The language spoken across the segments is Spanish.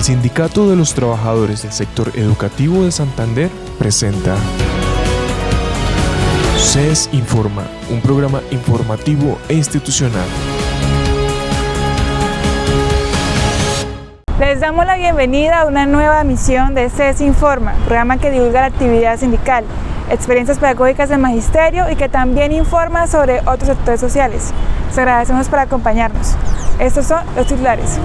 Sindicato de los Trabajadores del Sector Educativo de Santander presenta CES Informa, un programa informativo e institucional. Les damos la bienvenida a una nueva emisión de CES Informa, programa que divulga la actividad sindical, experiencias pedagógicas del magisterio y que también informa sobre otros sectores sociales. Les agradecemos por acompañarnos. Estos son los titulares.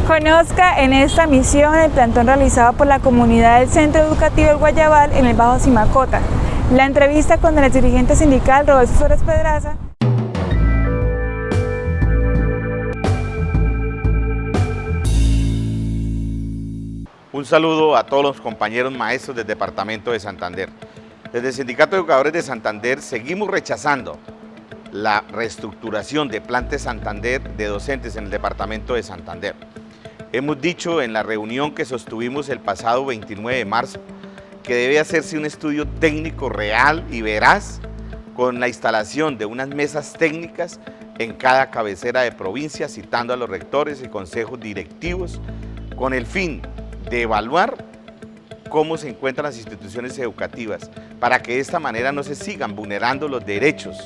Conozca en esta misión el plantón realizado por la comunidad del Centro Educativo El Guayabal en el Bajo Simacota. La entrevista con el exdirigente sindical Rodolfo Flores Pedraza. Un saludo a todos los compañeros maestros del Departamento de Santander. Desde el Sindicato de Educadores de Santander seguimos rechazando la reestructuración de Plante Santander de docentes en el Departamento de Santander. Hemos dicho en la reunión que sostuvimos el pasado 29 de marzo que debe hacerse un estudio técnico real y veraz con la instalación de unas mesas técnicas en cada cabecera de provincia, citando a los rectores y consejos directivos con el fin de evaluar cómo se encuentran las instituciones educativas para que de esta manera no se sigan vulnerando los derechos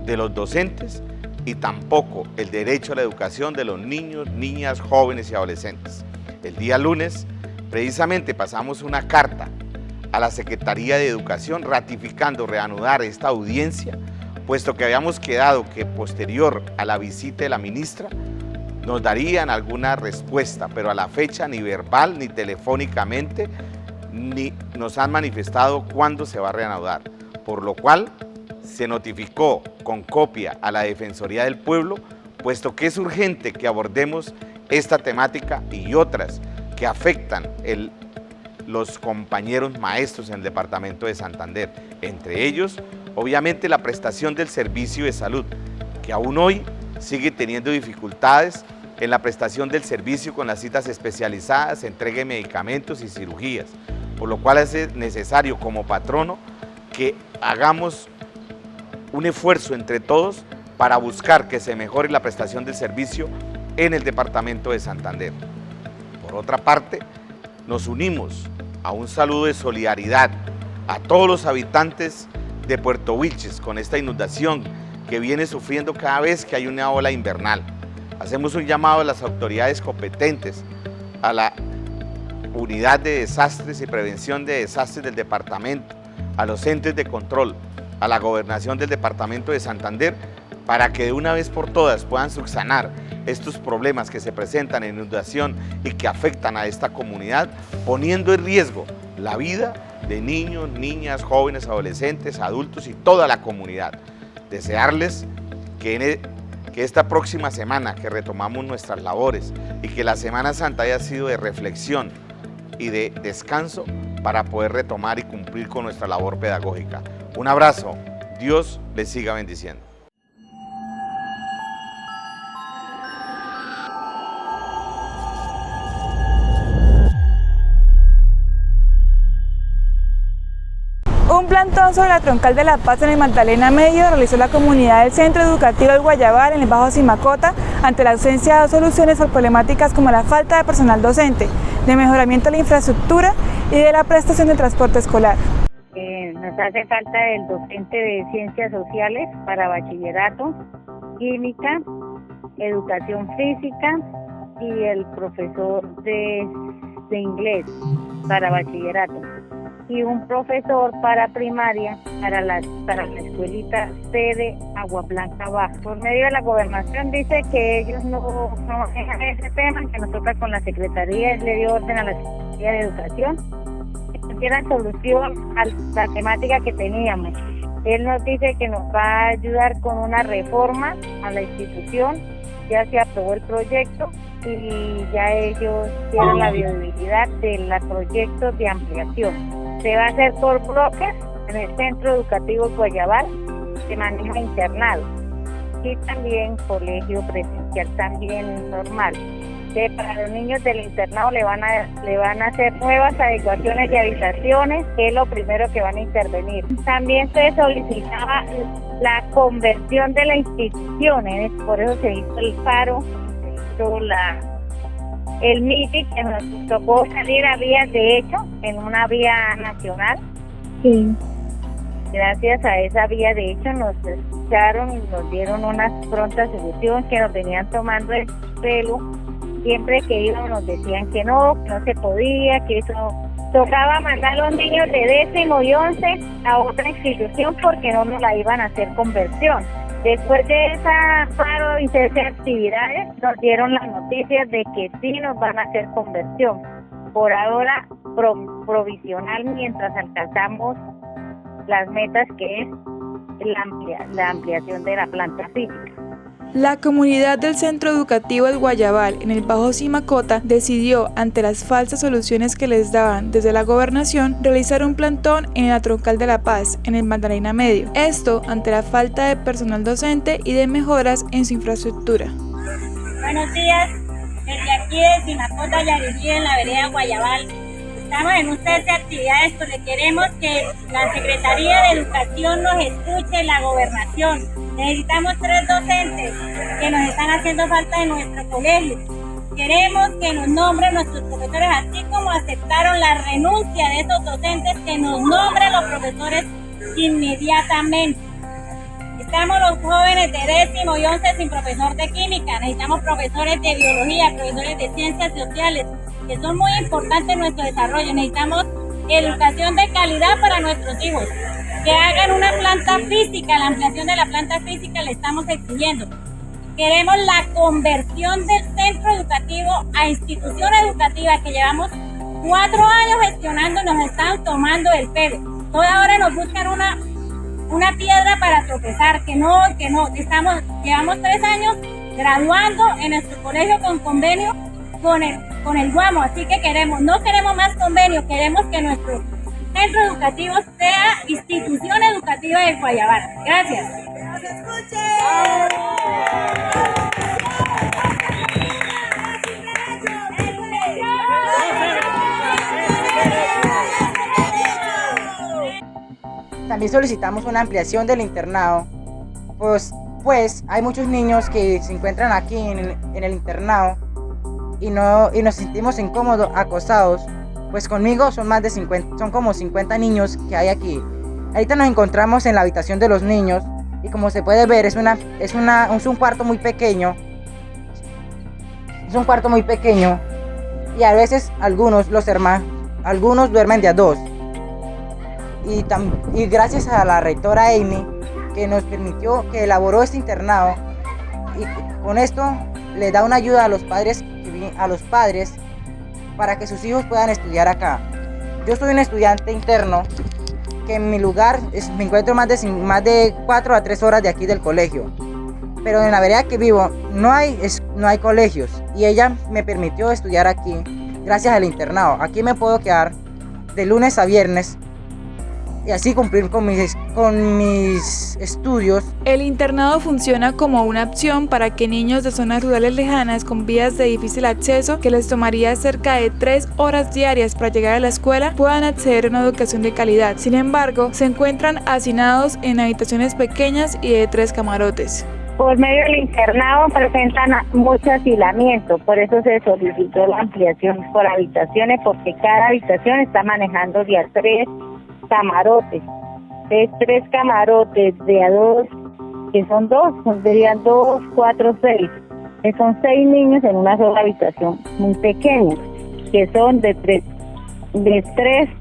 de los docentes y tampoco el derecho a la educación de los niños, niñas, jóvenes y adolescentes. El día lunes, precisamente, pasamos una carta a la Secretaría de Educación ratificando reanudar esta audiencia, puesto que habíamos quedado que posterior a la visita de la ministra nos darían alguna respuesta, pero a la fecha ni verbal ni telefónicamente ni nos han manifestado cuándo se va a reanudar, por lo cual se notificó con copia a la Defensoría del Pueblo, puesto que es urgente que abordemos esta temática y otras que afectan los compañeros maestros en el Departamento de Santander, entre ellos, obviamente, la prestación del servicio de salud, que aún hoy sigue teniendo dificultades en la prestación del servicio con las citas especializadas, entrega de medicamentos y cirugías, por lo cual es necesario como patrono que hagamos un esfuerzo entre todos para buscar que se mejore la prestación del servicio en el Departamento de Santander. Por otra parte, nos unimos a un saludo de solidaridad a todos los habitantes de Puerto Wilches con esta inundación que viene sufriendo cada vez que hay una ola invernal. Hacemos un llamado a las autoridades competentes, a la Unidad de Desastres y Prevención de Desastres del Departamento, a los entes de control, a la Gobernación del Departamento de Santander, para que de una vez por todas puedan subsanar estos problemas que se presentan en inundación y que afectan a esta comunidad, poniendo en riesgo la vida de niños, niñas, jóvenes, adolescentes, adultos y toda la comunidad. Desearles que esta próxima semana que retomamos nuestras labores y que la Semana Santa haya sido de reflexión y de descanso para poder retomar y cumplir con nuestra labor pedagógica. Un abrazo, Dios les siga bendiciendo. Un plantón sobre la Troncal de la Paz en el Magdalena Medio realizó la comunidad del Centro Educativo El Guayabal en el Bajo Simacota ante la ausencia de soluciones por problemáticas como la falta de personal docente, de mejoramiento de la infraestructura y de la prestación del transporte escolar. Nos hace falta el docente de ciencias sociales para bachillerato, química, educación física y el profesor de inglés para bachillerato y un profesor para primaria para la escuelita C de Agua Blanca Baja. Por medio de la gobernación dice que ellos no manejan ese tema, que nos toca con la Secretaría, le dio orden a la Secretaría de Educación que era solución a la temática que teníamos. Él nos dice que nos va a ayudar con una reforma a la institución, ya se aprobó el proyecto y ya ellos tienen la viabilidad del proyecto de ampliación. Se va a hacer por bloques en el Centro Educativo Guayabal, se maneja internado y también colegio presencial, también normal. Para los niños del internado le van a hacer nuevas adecuaciones de habitaciones, que es lo primero que van a intervenir. También se solicitaba la conversión de la institución, por eso se hizo el paro pasó el MITI, que nos tocó salir a vías de hecho, en una vía nacional. Sí. Gracias a esa vía de hecho nos escucharon y nos dieron una pronta solución, que nos venían tomando el pelo. Siempre que íbamos nos decían que no se podía, que eso tocaba mandar a los niños de 10º y 11 a otra institución porque no nos la iban a hacer conversión. Después de esa paro y de esas actividades nos dieron las noticias de que sí nos van a hacer conversión. Por ahora provisional, mientras alcanzamos las metas, que es la ampliación de la planta física. La comunidad del Centro Educativo El Guayabal, en el Bajo Simacota, decidió, ante las falsas soluciones que les daban desde la gobernación, realizar un plantón en la Troncal de La Paz, en el Magdalena Medio. Esto ante la falta de personal docente y de mejoras en su infraestructura. Buenos días, desde aquí de Simacota, Yarirí, en la vereda Guayabal. Estamos en un cese de actividades porque queremos que la Secretaría de Educación nos escuche, la gobernación. Necesitamos 3 docentes que nos están haciendo falta en nuestro colegio. Queremos que nos nombren nuestros profesores, así como aceptaron la renuncia de esos docentes, que nos nombren los profesores inmediatamente. Estamos los jóvenes de 10º y 11 sin profesor de química. Necesitamos profesores de biología, profesores de ciencias sociales, que son muy importantes en nuestro desarrollo. Necesitamos educación de calidad para nuestros hijos. Que hagan una planta física, la ampliación de la planta física le estamos exigiendo. Queremos la conversión del centro educativo a institución educativa, que llevamos 4 años gestionando y nos están tomando el pelo. Toda hora nos buscan una piedra para tropezar, que no. Llevamos 3 años graduando en nuestro colegio con convenio con el Guamo, así que no queremos más convenios, queremos que nuestro centro educativo sea institución educativa del Guayabal. Gracias. También solicitamos una ampliación del internado, pues hay muchos niños que se encuentran aquí en el internado y nos sentimos incómodos, acosados. Pues conmigo son como 50 niños que hay aquí. Ahorita nos encontramos en la habitación de los niños y como se puede ver es un cuarto muy pequeño. Es un cuarto muy pequeño y a veces algunos duermen de a 2. Y gracias a la rectora Amy, que nos permitió, que elaboró este internado, y con esto le da una ayuda a los padres para que sus hijos puedan estudiar acá. Yo soy un estudiante interno que en mi lugar me encuentro más de 4 a 3 horas de aquí del colegio, pero en la vereda que vivo no hay colegios y ella me permitió estudiar aquí gracias al internado. Aquí me puedo quedar de lunes a viernes y así cumplir con mis estudios. El internado funciona como una opción para que niños de zonas rurales lejanas con vías de difícil acceso, que les tomaría cerca de 3 horas diarias para llegar a la escuela, puedan acceder a una educación de calidad. Sin embargo, se encuentran hacinados en habitaciones pequeñas y de 3 camarotes. Por medio del internado presentan mucho hacinamiento, por eso se solicitó la ampliación por habitaciones, porque cada habitación está manejando de a 3 camarotes. De 3 camarotes de a 2, que son 2, serían 2, 4, 6. Que son 6 niños en una sola habitación, muy pequeña, que son de 3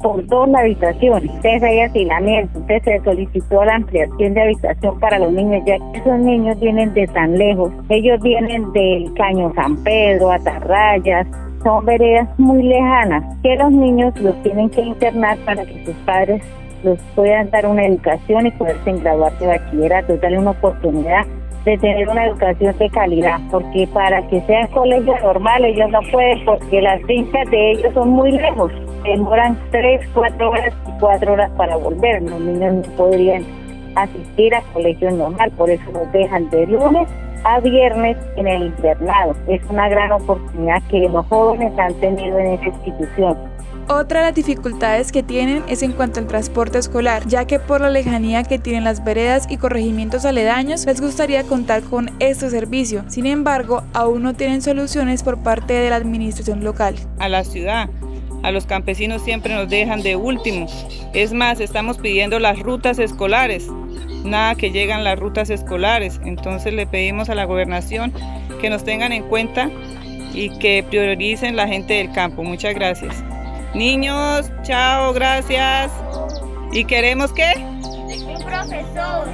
por 2 la habitación. Entonces hay hacinamiento, entonces se solicitó la ampliación de habitación para los niños, ya que esos niños vienen de tan lejos. Ellos vienen del Caño San Pedro, Atarrayas, son veredas muy lejanas, que los niños los tienen que internar para que sus padres los puedan dar una educación y poderse graduar de bachillerato, darle una oportunidad de tener una educación de calidad, porque para que sean colegios normales ellos no pueden, porque las fincas de ellos son muy lejos, demoran 3, 4 horas y 4 horas para volver. Los niños no podrían asistir a colegios normal, por eso los dejan de lunes a viernes en el internado. Es una gran oportunidad que los jóvenes han tenido en esa institución. Otra de las dificultades que tienen es en cuanto al transporte escolar, ya que por la lejanía que tienen las veredas y corregimientos aledaños les gustaría contar con este servicio. Sin embargo, aún no tienen soluciones por parte de la administración local. A la ciudad, a los campesinos siempre nos dejan de último. Es más, estamos pidiendo las rutas escolares. Nada que llegan las rutas escolares. Entonces le pedimos a la gobernación que nos tengan en cuenta y que prioricen la gente del campo. Muchas gracias. Niños, chao, gracias. ¿Y queremos qué? Un profesor.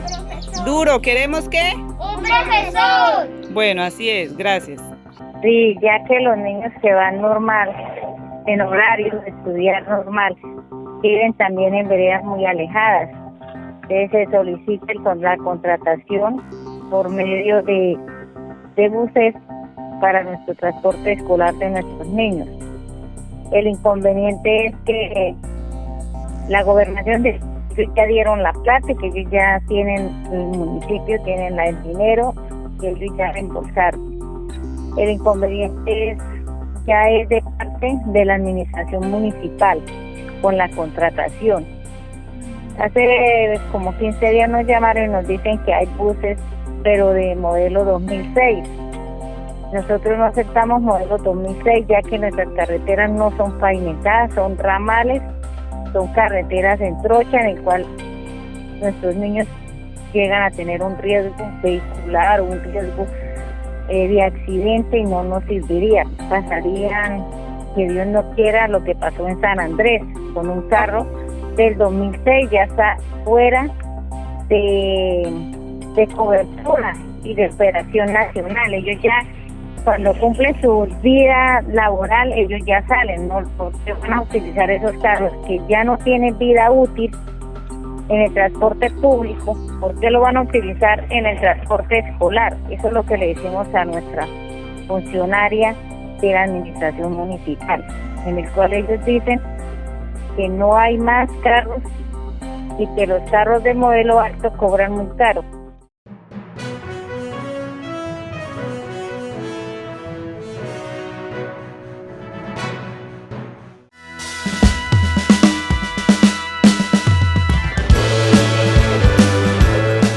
Duro, ¿queremos qué? Un profesor. Bueno, así es, gracias. Sí, ya que los niños que van normal, en horario de estudiar normal, viven también en veredas muy alejadas. Entonces se solicita la contratación por medio de buses para nuestro transporte escolar de nuestros niños. El inconveniente es que la gobernación de ya dieron la plata, que ellos ya tienen, el municipio tienen el dinero y ellos ya reembolsaron. El inconveniente ya es de parte de la administración municipal con la contratación. Hace como 15 días nos llamaron y nos dicen que hay buses, pero de modelo 2006. Nosotros no aceptamos modelo 2006, ya que nuestras carreteras no son pavimentadas, son ramales, son carreteras en trocha, en el cual nuestros niños llegan a tener un riesgo vehicular, un riesgo de accidente, y no nos serviría. Pasarían, que Dios no quiera, lo que pasó en San Andrés, con un carro del 2006, ya está fuera de cobertura y de operación nacional. Ellos ya, cuando cumplen su vida laboral, ellos ya salen, ¿no? Porque van a utilizar esos carros que ya no tienen vida útil en el transporte público. ¿Por qué lo van a utilizar en el transporte escolar? Eso es lo que le decimos a nuestra funcionaria de la administración municipal, en el cual ellos dicen que no hay más carros y que los carros de modelo alto cobran muy caro.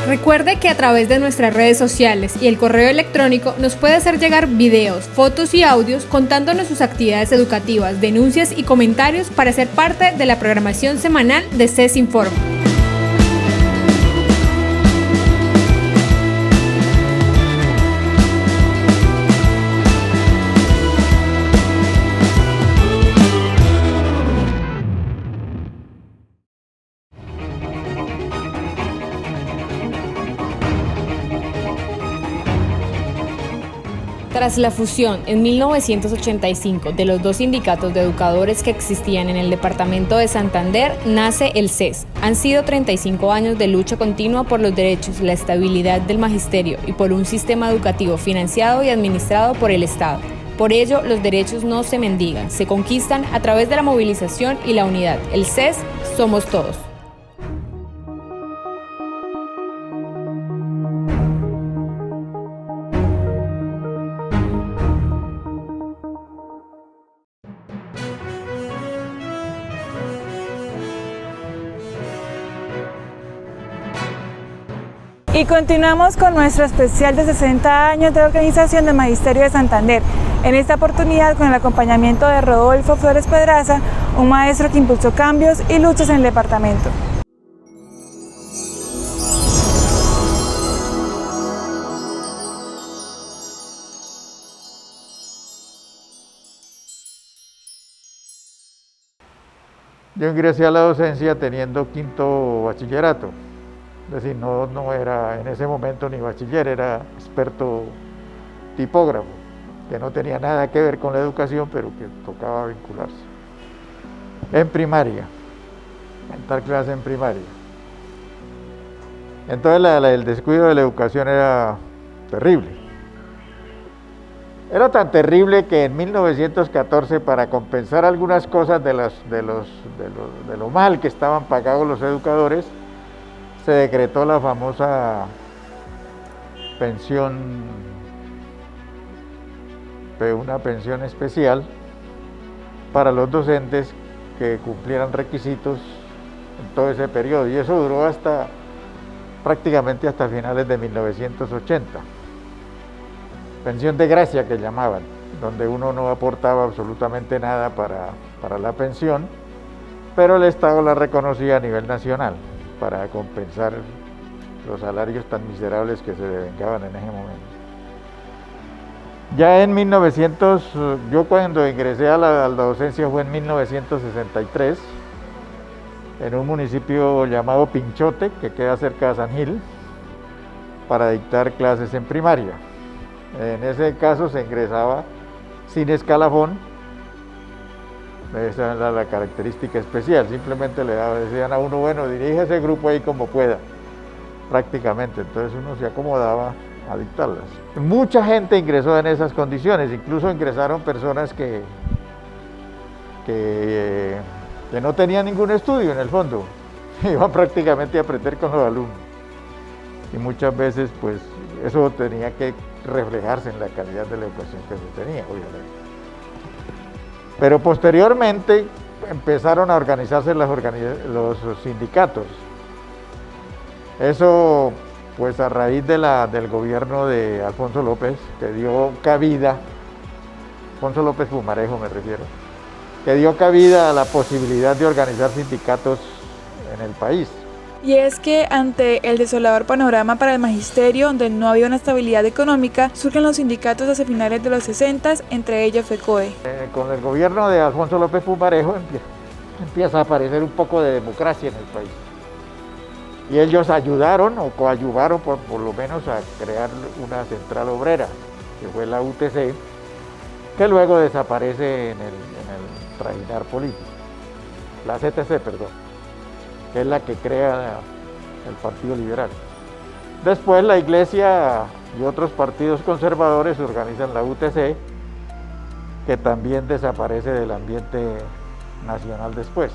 Recuerde que a través de nuestras redes sociales y el correo electrónico nos puede hacer llegar videos, fotos y audios contándonos sus actividades educativas, denuncias y comentarios para ser parte de la programación semanal de CES Informa. Tras la fusión en 1985 de los dos sindicatos de educadores que existían en el departamento de Santander, nace el CES. Han sido 35 años de lucha continua por los derechos, la estabilidad del magisterio y por un sistema educativo financiado y administrado por el Estado. Por ello, los derechos no se mendigan, se conquistan a través de la movilización y la unidad. El CES somos todos. Y continuamos con nuestro especial de 60 años de organización del Magisterio de Santander. En esta oportunidad con el acompañamiento de Rodolfo Flores Pedraza, un maestro que impulsó cambios y luchas en el departamento. Yo ingresé a la docencia teniendo quinto bachillerato. Es decir, no era en ese momento ni bachiller, era experto tipógrafo, que no tenía nada que ver con la educación, pero que tocaba vincularse. En primaria, en tal clase en primaria. Entonces el descuido de la educación era terrible. Era tan terrible que en 1914, para compensar algunas cosas de lo mal que estaban pagados los educadores, se decretó la famosa una pensión especial para los docentes que cumplieran requisitos en todo ese periodo, y eso duró prácticamente hasta finales de 1980. Pensión de gracia que llamaban, donde uno no aportaba absolutamente nada para la pensión, pero el Estado la reconocía a nivel nacional para compensar los salarios tan miserables que se devengaban en ese momento. Ya en yo cuando ingresé a la docencia fue en 1963, en un municipio llamado Pinchote, que queda cerca de San Gil, para dictar clases en primaria. En ese caso se ingresaba sin escalafón, esa era la característica especial, simplemente decían a uno, bueno, dirige ese grupo ahí como pueda, prácticamente, entonces uno se acomodaba a dictarlas. Mucha gente ingresó en esas condiciones, incluso ingresaron personas que no tenían ningún estudio en el fondo, iban prácticamente a aprender con los alumnos. Y muchas veces pues eso tenía que reflejarse en la calidad de la educación que se tenía, obviamente. Pero posteriormente empezaron a organizarse los sindicatos. Eso pues a raíz del gobierno de Alfonso López, que dio cabida, Alfonso López Pumarejo me refiero, que dio cabida a la posibilidad de organizar sindicatos en el país. Y es que ante el desolador panorama para el magisterio, donde no había una estabilidad económica, surgen los sindicatos hacia finales de los 60, entre ellos FECODE. Con el gobierno de Alfonso López Pumarejo empieza a aparecer un poco de democracia en el país. Y ellos ayudaron o coadyuvaron por lo menos a crear una central obrera, que fue la UTC, que luego desaparece en el trajinar político. La CTC, perdón, que es la que crea el Partido Liberal. Después la Iglesia y otros partidos conservadores organizan la UTC, que también desaparece del ambiente nacional después.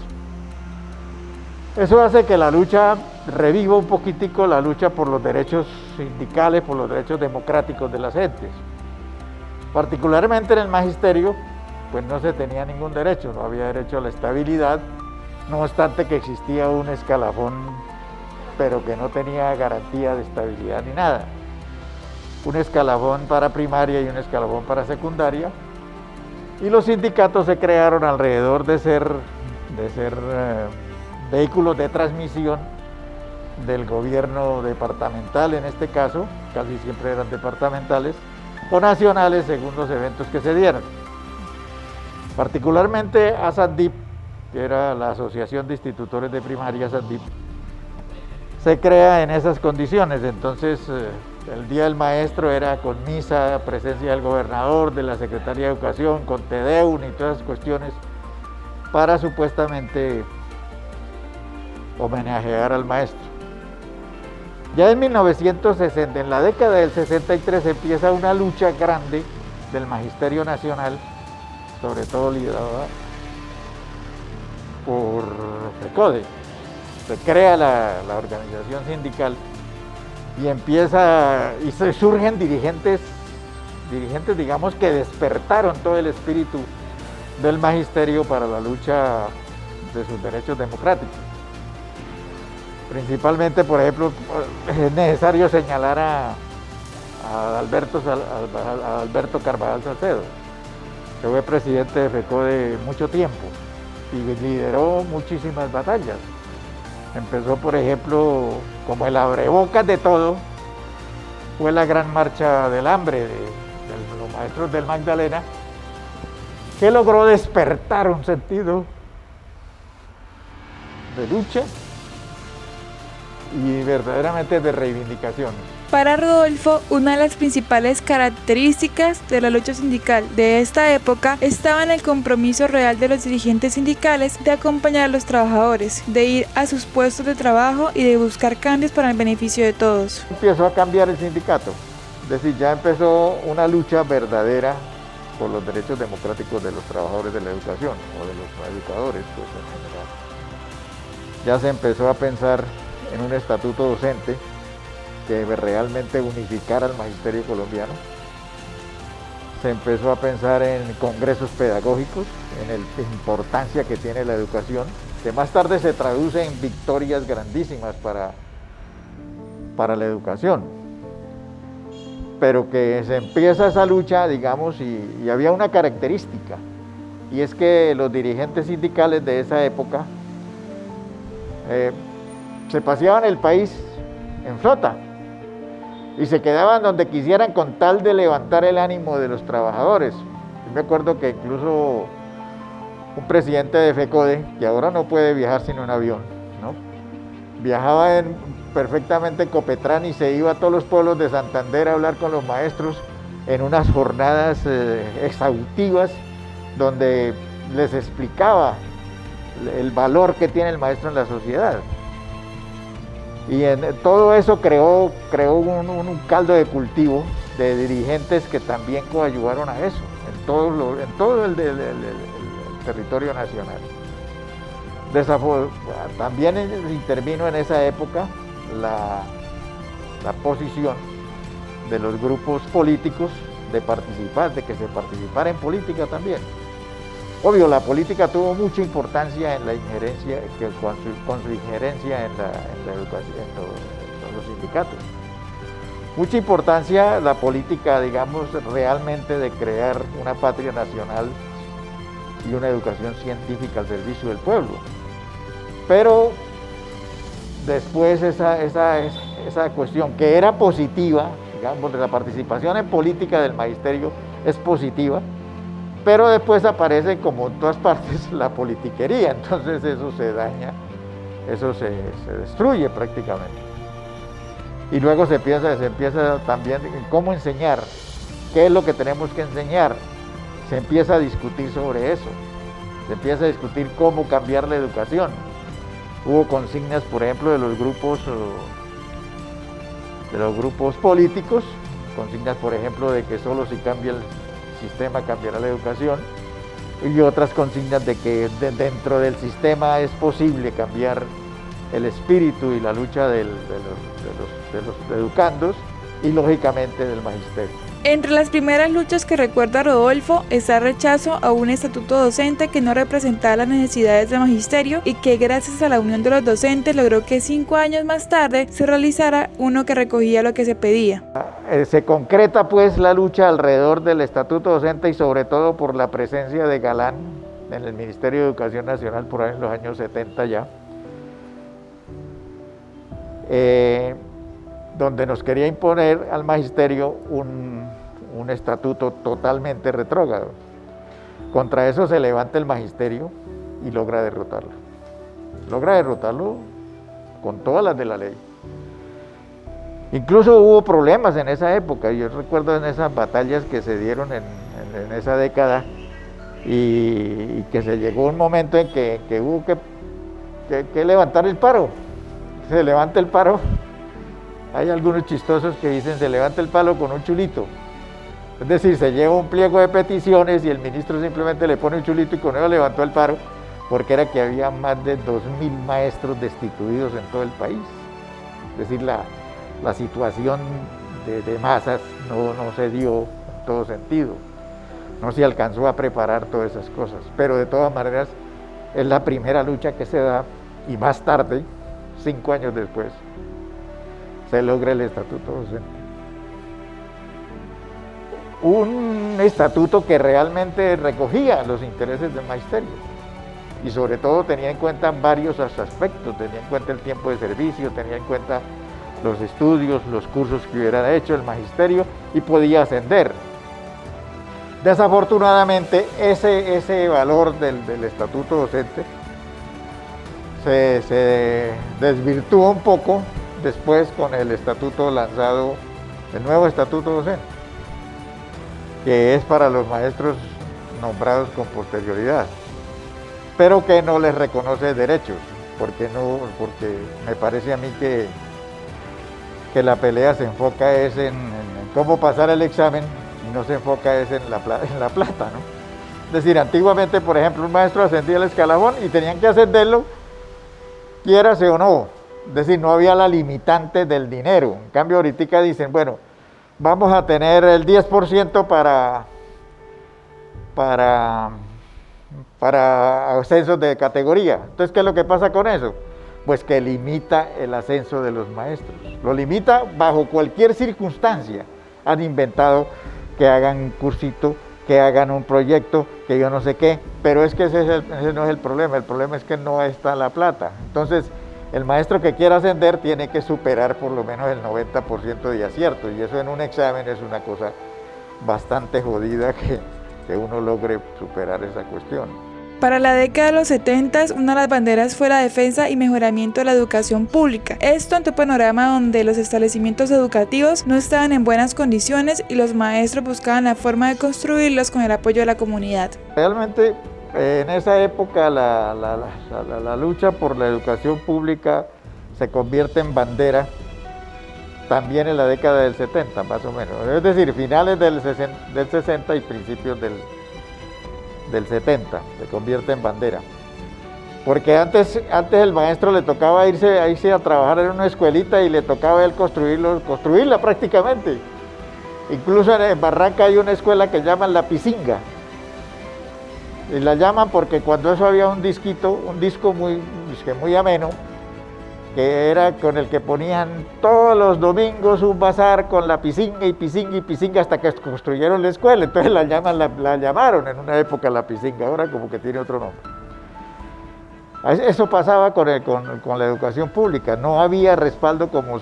Eso hace que la lucha reviva un poquitico, la lucha por los derechos sindicales, por los derechos democráticos de las gentes. Particularmente en el magisterio, pues no se tenía ningún derecho, no había derecho a la estabilidad, no obstante que existía un escalafón, pero que no tenía garantía de estabilidad ni nada. Un escalafón para primaria y un escalafón para secundaria, y los sindicatos se crearon alrededor de ser vehículos de transmisión del gobierno departamental, en este caso, casi siempre eran departamentales, o nacionales según los eventos que se dieran. Particularmente ASANDIP, que era la Asociación de Institutores de Primaria, ASANDIP, se crea en esas condiciones. Entonces el Día del Maestro era con misa, presencia del gobernador, de la Secretaría de Educación, con Tedeum y todas esas cuestiones para supuestamente homenajear al maestro. Ya en 1960, en la década del 63, empieza una lucha grande del Magisterio Nacional, sobre todo liderada por FECODE. Se crea la organización sindical y se surgen dirigentes, digamos, que despertaron todo el espíritu del magisterio para la lucha de sus derechos democráticos. Principalmente, por ejemplo, es necesario señalar a Alberto Carvajal Salcedo, que fue presidente de FECODE mucho tiempo y lideró muchísimas batallas. Empezó, por ejemplo, como el abrebocas de todo, fue la gran marcha del hambre de los maestros del Magdalena, que logró despertar un sentido de lucha y verdaderamente de reivindicación. Para Rodolfo, una de las principales características de la lucha sindical de esta época estaba en el compromiso real de los dirigentes sindicales de acompañar a los trabajadores, de ir a sus puestos de trabajo y de buscar cambios para el beneficio de todos. Empezó a cambiar el sindicato, es decir, ya empezó una lucha verdadera por los derechos democráticos de los trabajadores de la educación o de los educadores, pues, en general. Ya se empezó a pensar en un estatuto docente que realmente unificara al magisterio colombiano. se empezó a pensar en congresos pedagógicos, en la importancia que tiene la educación, que más tarde se traduce en victorias grandísimas para la educación. Pero que se empieza esa lucha, digamos, y había una característica, y es que los dirigentes sindicales de esa época se paseaban el país en flota y se quedaban donde quisieran con tal de levantar el ánimo de los trabajadores. Yo me acuerdo que incluso un presidente de FECODE, que ahora no puede viajar sino en avión, ¿no?, viajaba perfectamente en Copetrán y se iba a todos los pueblos de Santander a hablar con los maestros en unas jornadas exhaustivas donde les explicaba el valor que tiene el maestro en la sociedad. Y en todo eso creó un caldo de cultivo de dirigentes que también coadyuvaron a eso, en todo el territorio nacional. También intervino en esa época la posición de los grupos políticos de que se participara en política también. Obvio, la política tuvo mucha importancia en la injerencia, con su injerencia en la educación, en los sindicatos. Mucha importancia la política, digamos, realmente de crear una patria nacional y una educación científica al servicio del pueblo. Pero después esa cuestión que era positiva, digamos, de la participación en política del magisterio es positiva, pero después aparece, como en todas partes, la politiquería, entonces eso se daña, eso se destruye prácticamente. Y luego se empieza también en cómo enseñar, qué es lo que tenemos que enseñar, se empieza a discutir sobre eso, se empieza a discutir cómo cambiar la educación. Hubo consignas, por ejemplo, de los grupos políticos, consignas, por ejemplo, de que solo si cambia el sistema cambiará la educación, y otras consignas de que dentro del sistema es posible cambiar el espíritu y la lucha de los educandos y lógicamente del magisterio. Entre las primeras luchas que recuerda Rodolfo está el rechazo a un estatuto docente que no representaba las necesidades del magisterio y que gracias a la unión de los docentes logró que 5 años más tarde se realizara uno que recogía lo que se pedía. Se concreta pues la lucha alrededor del estatuto docente y sobre todo por la presencia de Galán en el Ministerio de Educación Nacional por ahí en los años 70 ya, donde nos quería imponer al magisterio un estatuto totalmente retrógrado. Contra eso se levanta el magisterio y logra derrotarlo. Logra derrotarlo con todas las de la ley. Incluso hubo problemas en esa época, yo recuerdo en esas batallas que se dieron en esa década y que se llegó un momento en que hubo que levantar el paro. Se levanta el paro. Hay algunos chistosos que dicen se levanta el palo con un chulito. Es decir, se lleva un pliego de peticiones y el ministro simplemente le pone un chulito y con eso levantó el paro, porque era que había más de 2.000 maestros destituidos en todo el país. Es decir, la situación de masas no se dio en todo sentido. No se alcanzó a preparar todas esas cosas. Pero de todas maneras es la primera lucha que se da y más tarde, 5 años después, se logra el estatuto docente. Un estatuto que realmente recogía los intereses del magisterio y sobre todo tenía en cuenta varios aspectos, tenía en cuenta el tiempo de servicio, tenía en cuenta los estudios, los cursos que hubiera hecho el magisterio y podía ascender. Desafortunadamente ese valor del estatuto docente se desvirtuó un poco después con el estatuto lanzado, el nuevo estatuto docente, que es para los maestros nombrados con posterioridad, pero que no les reconoce derechos, porque me parece a mí que la pelea se enfoca es en cómo pasar el examen y no se enfoca es en la plata, ¿no? Es decir, antiguamente, por ejemplo, un maestro ascendía al escalafón y tenían que ascenderlo, quiérase o no. Es decir, no había la limitante del dinero. En cambio, ahorita dicen, bueno, vamos a tener el 10% para para ascensos de categoría. Entonces, ¿qué es lo que pasa con eso? Pues que limita el ascenso de los maestros. Lo limita bajo cualquier circunstancia. Han inventado que hagan un cursito, que hagan un proyecto, que yo no sé qué, pero es que ese no es el problema es que no está la plata. Entonces, el maestro que quiera ascender tiene que superar por lo menos el 90% de acierto, y eso en un examen es una cosa bastante jodida que uno logre superar esa cuestión. Para la década de los 70, una de las banderas fue la defensa y mejoramiento de la educación pública. Esto ante un panorama donde los establecimientos educativos no estaban en buenas condiciones y los maestros buscaban la forma de construirlos con el apoyo de la comunidad. Realmente, en esa época la lucha por la educación pública se convierte en bandera también en la década del 70, más o menos. Es decir, finales del 60 y principios del 70, se convierte en bandera. Porque antes el maestro le tocaba irse a trabajar en una escuelita y le tocaba a él construirla prácticamente. Incluso en Barranca hay una escuela que llaman La Pisinga. Y la llaman porque cuando eso había un disco muy ameno, que era con el que ponían todos los domingos un bazar con la pisinga y pisinga y pisinga hasta que construyeron la escuela. Entonces la llamaron en una época La Pisinga, ahora como que tiene otro nombre. Eso pasaba con la educación pública. No había respaldo, como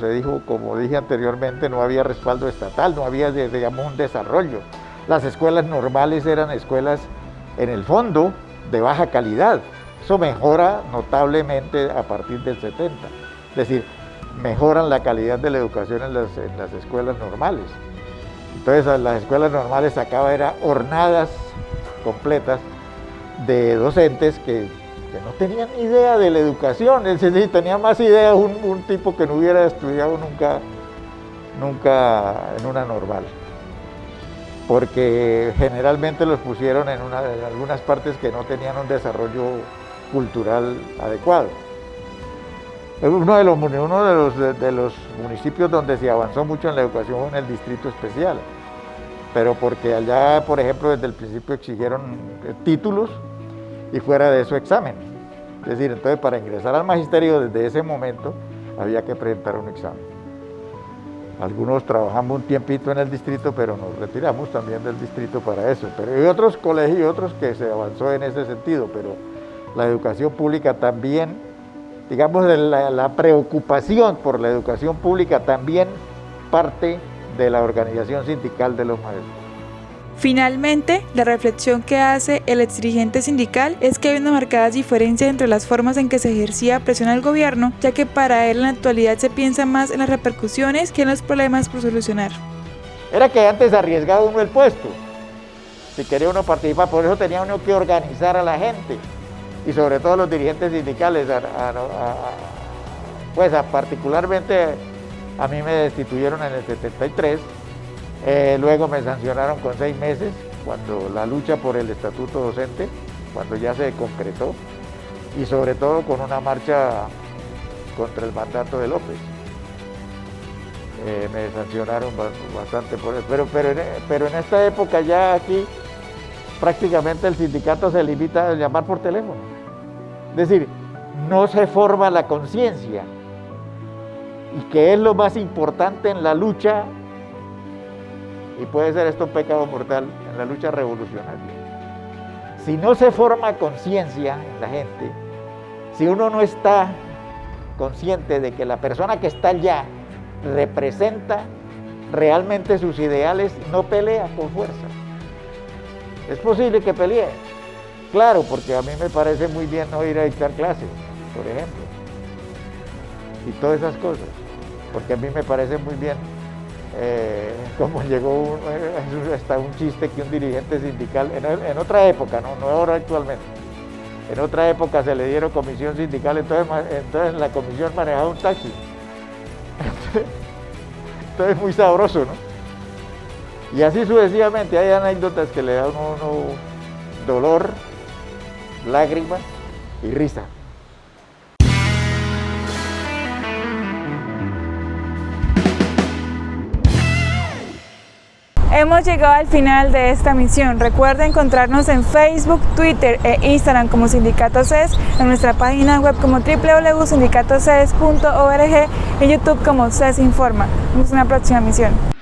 dije anteriormente, no había respaldo estatal, no había, digamos, un desarrollo. Las escuelas normales eran escuelas, en el fondo, de baja calidad. Eso mejora notablemente a partir del 70. Es decir, mejoran la calidad de la educación en las escuelas normales. Entonces, las escuelas normales sacaban hornadas completas de docentes que no tenían idea de la educación. Es decir, tenía más idea un tipo que no hubiera estudiado nunca en una normal. Porque generalmente los pusieron en algunas partes que no tenían un desarrollo cultural adecuado. Uno de los municipios donde se avanzó mucho en la educación fue en el Distrito Especial, pero porque allá, por ejemplo, desde el principio exigieron títulos y fuera de eso examen. Es decir, entonces para ingresar al magisterio desde ese momento había que presentar un examen. Algunos trabajamos un tiempito en el distrito, pero nos retiramos también del distrito para eso. Pero hay otros colegios y otros que se avanzó en ese sentido, pero la educación pública también, digamos, la preocupación por la educación pública también parte de la organización sindical de los maestros. Finalmente, la reflexión que hace el exdirigente sindical es que hay una marcada diferencia entre las formas en que se ejercía presión al gobierno, ya que para él en la actualidad se piensa más en las repercusiones que en los problemas por solucionar. Era que antes arriesgaba uno el puesto, si quería uno participar, por eso tenía uno que organizar a la gente, y sobre todo los dirigentes sindicales, particularmente a mí me destituyeron en el 73, luego me sancionaron con 6 meses, cuando la lucha por el estatuto docente, cuando ya se concretó, y sobre todo con una marcha contra el mandato de López. Me sancionaron bastante por eso, pero en esta época ya aquí prácticamente el sindicato se limita a llamar por teléfono. Es decir, no se forma la conciencia, y que es lo más importante en la lucha, y puede ser esto un pecado mortal, en la lucha revolucionaria. Si no se forma conciencia en la gente, si uno no está consciente de que la persona que está allá representa realmente sus ideales, no pelea con fuerza. Es posible que pelee, claro, porque a mí me parece muy bien no ir a dictar clases, por ejemplo, y todas esas cosas, porque a mí me parece muy bien, como llegó hasta un chiste que un dirigente sindical, en otra época, no ahora actualmente, en otra época se le dieron comisión sindical, entonces la comisión manejaba un taxi. Entonces es muy sabroso, ¿no? Y así sucesivamente, hay anécdotas que le dan a uno dolor, lágrimas y risa. Hemos llegado al final de esta misión. Recuerda encontrarnos en Facebook, Twitter e Instagram como Sindicato CES, en nuestra página web como www.sindicatoces.org y en YouTube como CES Informa. Nos vemos en la próxima misión.